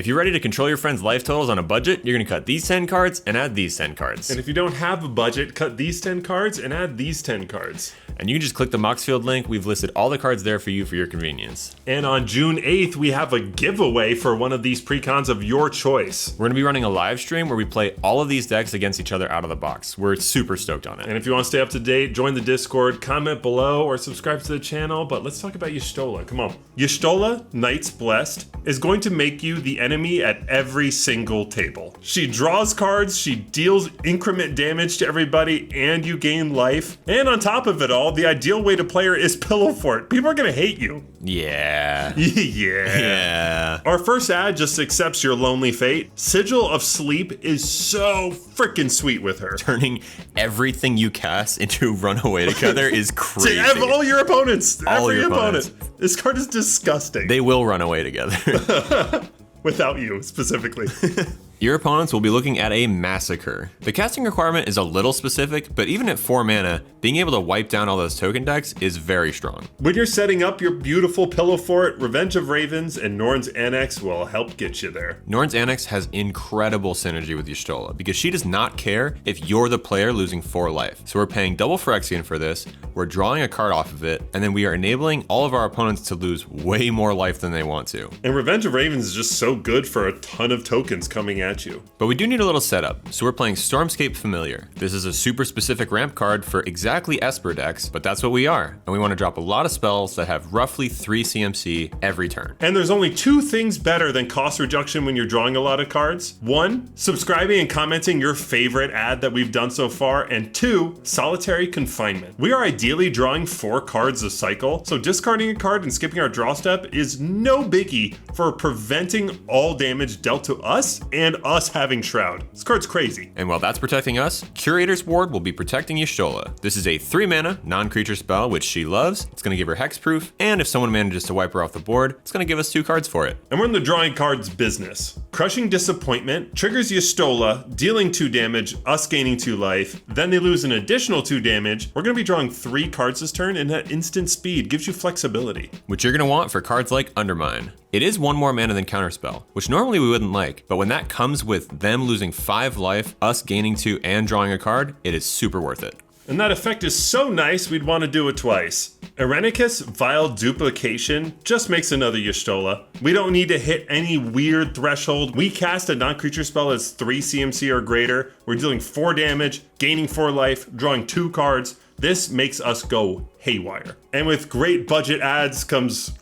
If you're ready to control your friend's life totals on a budget, you're gonna cut these 10 cards and add these 10 cards. And if you don't have a budget, cut these 10 cards and add these 10 cards. And you can just click the Moxfield link. We've listed all the cards there for you for your convenience. And on June 8th, we have a giveaway for one of these precons of your choice. We're gonna be running a live stream where we play all of these decks against each other out of the box. We're super stoked on it. And if you want to stay up to date, join the Discord, comment below, or subscribe to the channel. But let's talk about Y'shtola. Come on. Y'shtola, Knights Blessed, is going to make you the enemy at every single table. She draws cards, she deals increment damage to everybody, and you gain life. And on top of it all, the ideal way to play her is Pillow Fort. People are gonna hate you. Yeah. Yeah. Our first ad just accepts your lonely fate. Sigil of Sleep is so freaking sweet with her. Turning everything you cast into Runaway Together is crazy. All your opponents. All Every your opponent. opponents. This card is disgusting. They will run away together. Without you, specifically. Your opponents will be looking at a massacre. The casting requirement is a little specific, but even at 4 mana, being able to wipe down all those token decks is very strong. When you're setting up your beautiful Pillow Fort, Revenge of Ravens and Norn's Annex will help get you there. Norn's Annex has incredible synergy with Y'shtola because she does not care if you're the player losing 4 life. So we're paying double Phyrexian for this, we're drawing a card off of it, and then we are enabling all of our opponents to lose way more life than they want to. And Revenge of Ravens is just so good for a ton of tokens coming at you. But we do need a little setup, so we're playing Stormscape Familiar. This is a super specific ramp card for exactly Esper decks, but that's what we are, and we want to drop a lot of spells that have roughly 3 CMC every turn. And there's only 2 things better than cost reduction when you're drawing a lot of cards. 1, subscribing and commenting your favorite ad that we've done so far, and 2, solitary confinement. We are ideally drawing 4 cards a cycle, so discarding a card and skipping our draw step is no biggie for preventing all damage dealt to us and us having Shroud. This card's crazy. And while that's protecting us, Curator's Ward will be protecting Y'shtola. This is a 3 mana, non-creature spell, which she loves. It's gonna give her hexproof, and if someone manages to wipe her off the board, it's gonna give us 2 cards for it. And we're in the drawing cards business. Crushing Disappointment triggers Y'shtola, dealing 2 damage, us gaining 2 life. Then they lose an additional 2 damage. We're gonna be drawing 3 cards this turn, and that instant speed gives you flexibility. Which you're gonna want for cards like Undermine. It is 1 more mana than Counterspell, which normally we wouldn't like, but when that comes with them losing 5 life, us gaining 2 and drawing a card, it is super worth it. And that effect is so nice, we'd want to do it twice. Erenicus Vile Duplication just makes another Y'shtola. We don't need to hit any weird threshold. We cast a non-creature spell as 3 CMC or greater. We're dealing 4 damage, gaining 4 life, drawing 2 cards. This makes us go haywire. And with great budget ads comes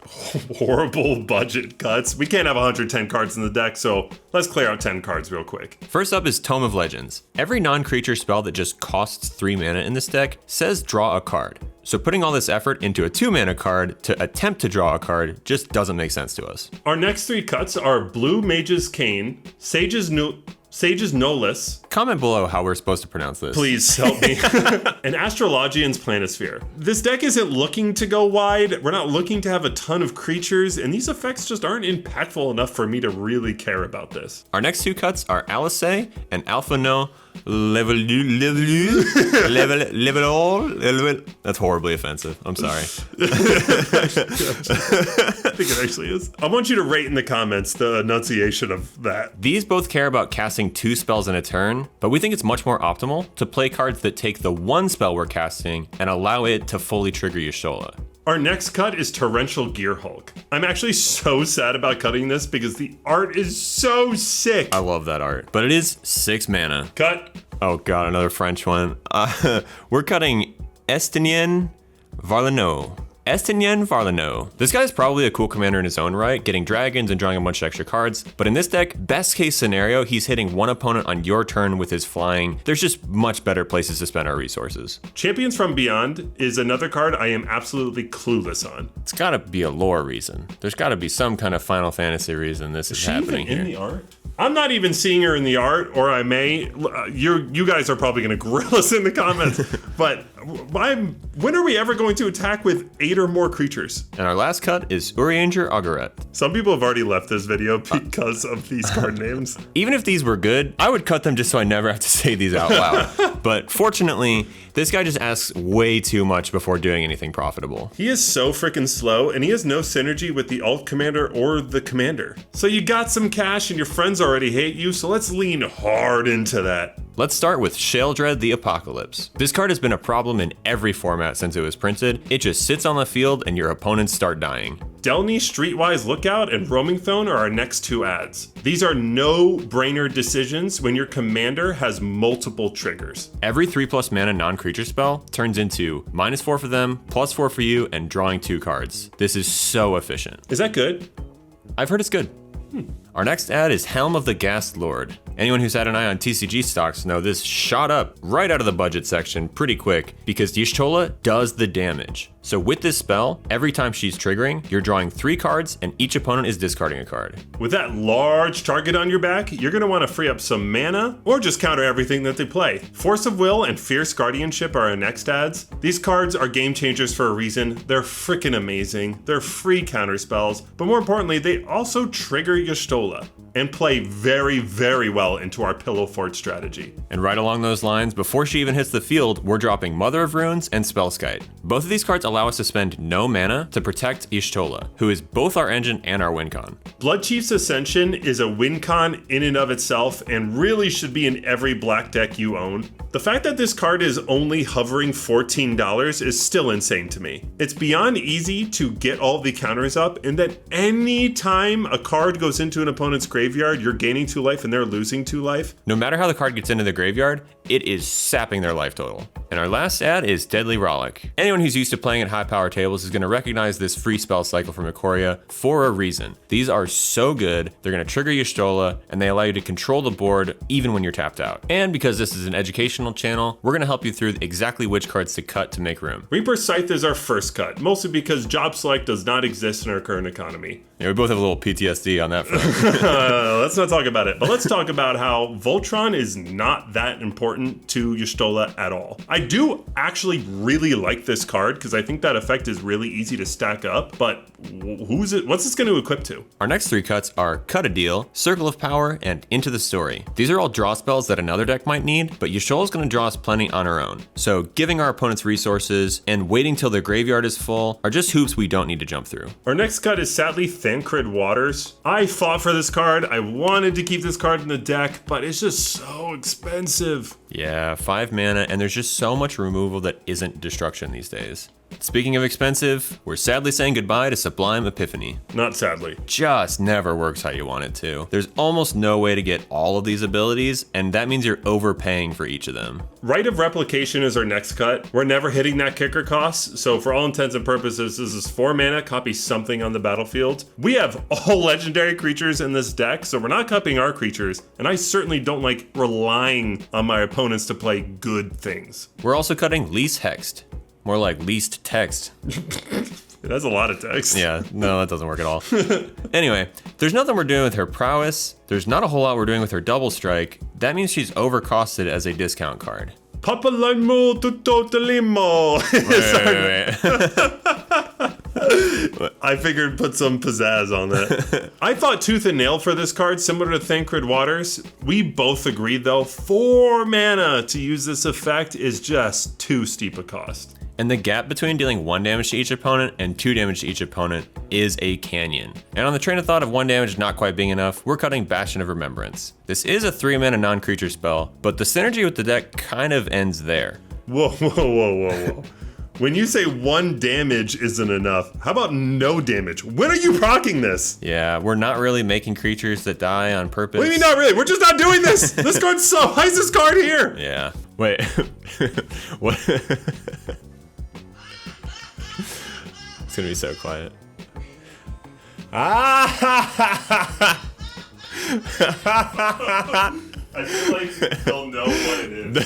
horrible budget cuts. We can't have 110 cards in the deck, so let's clear out 10 cards real quick. First up is Tome of Legends. Every non-creature spell that just costs 3 mana in this deck says draw a card. So putting all this effort into a 2 mana card to attempt to draw a card just doesn't make sense to us. Our next 3 cuts are Blue Mage's Cane, Sage's Nolus. Comment below how we're supposed to pronounce this. Please help me. And Astrologian's Planisphere. This deck isn't looking to go wide. We're not looking to have a ton of creatures, and these effects just aren't impactful enough for me to really care about this. Our next 2 cuts are Alice and Alpha No Level. That's horribly offensive. I'm sorry. I think it actually is. I want you to rate in the comments the enunciation of that. These both care about casting 2 spells in a turn, but we think it's much more optimal to play cards that take the 1 spell we're casting and allow it to fully trigger Y'shtola. Our next cut is Torrential Gear Hulk. I'm actually so sad about cutting this because the art is so sick. I love that art, but it is 6 mana. Cut. Oh god, another French one. We're cutting Estienne Varlano. Estienne Varlano. This guy's probably a cool commander in his own right, getting dragons and drawing a bunch of extra cards, but in this deck, best case scenario, he's hitting 1 opponent on your turn with his flying. There's just much better places to spend our resources. Champions from Beyond is another card I am absolutely clueless on. It's gotta be a lore reason. There's gotta be some kind of Final Fantasy reason this is happening here. In the art? I'm not even seeing her in the art, or I may. You guys are probably going to grill us in the comments, but when are we ever going to attack with 8 or more creatures? And our last cut is Urianger Auguret. Some people have already left this video because of these card names. Even if these were good, I would cut them just so I never have to say these out loud. But fortunately, this guy just asks way too much before doing anything profitable. He is so freaking slow, and he has no synergy with the alt commander or the commander. So you got some cash and your friends already hate you, so let's lean hard into that. Let's start with Sheldred the Apocalypse. This card has been a problem in every format since it was printed. It just sits on the field and your opponents start dying. Delny, Streetwise Lookout, and Roaming Phone are our next two ads. These are no-brainer decisions when your commander has multiple triggers. Every 3+ mana non-creature spell turns into -4 for them, +4 for you, and drawing 2 cards. This is so efficient. Is that good? I've heard it's good. Our next ad is Helm of the Ghast Lord. Anyone who's had an eye on TCG stocks know this shot up right out of the budget section pretty quick because Y'shtola does the damage. So with this spell, every time she's triggering, you're drawing 3 cards and each opponent is discarding a card. With that large target on your back, you're going to want to free up some mana or just counter everything that they play. Force of Will and Fierce Guardianship are our next ads. These cards are game changers for a reason. They're freaking amazing. They're free counter spells, but more importantly, they also trigger Y'shtola and play very, very well into our Pillow Fort strategy. And right along those lines, before she even hits the field, we're dropping Mother of Runes and Spellskite. Both of these cards allow us to spend no mana to protect Y'shtola, who is both our engine and our win con. Blood Chief's Ascension is a win con in and of itself and really should be in every black deck you own. The fact that this card is only hovering $14 is still insane to me. It's beyond easy to get all the counters up, and that any time a card goes into an opponent's graveyard, you're gaining 2 life and they're losing 2 life. No matter how the card gets into the graveyard, it is sapping their life total. And our last ad is Deadly Rollick. Anyone who's used to playing at high power tables is going to recognize this free spell cycle from Ikoria for a reason. These are so good, they're going to trigger Y'shtola, and they allow you to control the board even when you're tapped out. And because this is an educational channel, we're going to help you through exactly which cards to cut to make room. Reaper Scythe is our first cut, mostly because job select does not exist in our current economy. Yeah, we both have a little PTSD on that front. Let's not talk about it, but let's talk about how Voltron is not that important to Y'shtola at all. I do actually really like this card because I think that effect is really easy to stack up, but what's this going to equip to? Our next 3 cuts are Cut a Deal, Circle of Power, and Into the Story. These are all draw spells that another deck might need, but Y'shtola's going to draw us plenty on her own. So giving our opponents resources and waiting till their graveyard is full are just hoops we don't need to jump through. Our next cut is sadly Thancred Waters. I fought for this card. I wanted to keep this card in the deck, but it's just so expensive. Yeah, 5 mana, and there's just so much removal that isn't destruction these days. Speaking of expensive, we're sadly saying goodbye to Sublime Epiphany. Not sadly. Just never works how you want it to. There's almost no way to get all of these abilities, and that means you're overpaying for each of them. Rite of Replication is our next cut. We're never hitting that kicker cost, so for all intents and purposes, this is 4 mana, copy something on the battlefield. We have all legendary creatures in this deck, so we're not copying our creatures, and I certainly don't like relying on my opponents to play good things. We're also cutting Least Hexed. More like least text. That's a lot of text. Yeah, no, that doesn't work at all. Anyway, there's nothing we're doing with her prowess. There's not a whole lot we're doing with her double strike. That means she's overcosted as a discount card. Papalimo tutotalimo. Wait. I figured put some pizzazz on that. I thought Tooth and Nail for this card, similar to Thancred Waters. We both agreed though, 4 mana to use this effect is just too steep a cost. And the gap between dealing 1 damage to each opponent and 2 damage to each opponent is a canyon. And on the train of thought of 1 damage not quite being enough, we're cutting Bastion of Remembrance. This is a 3 mana non-creature spell, but the synergy with the deck kind of ends there. Whoa. When you say 1 damage isn't enough, how about no damage? When are you proccing this? Yeah, we're not really making creatures that die on purpose. What do you mean not really? We're just not doing this! This card's so... Why is this card here? Yeah. Wait. What? It's gonna be so quiet. I feel like they'll know what it is.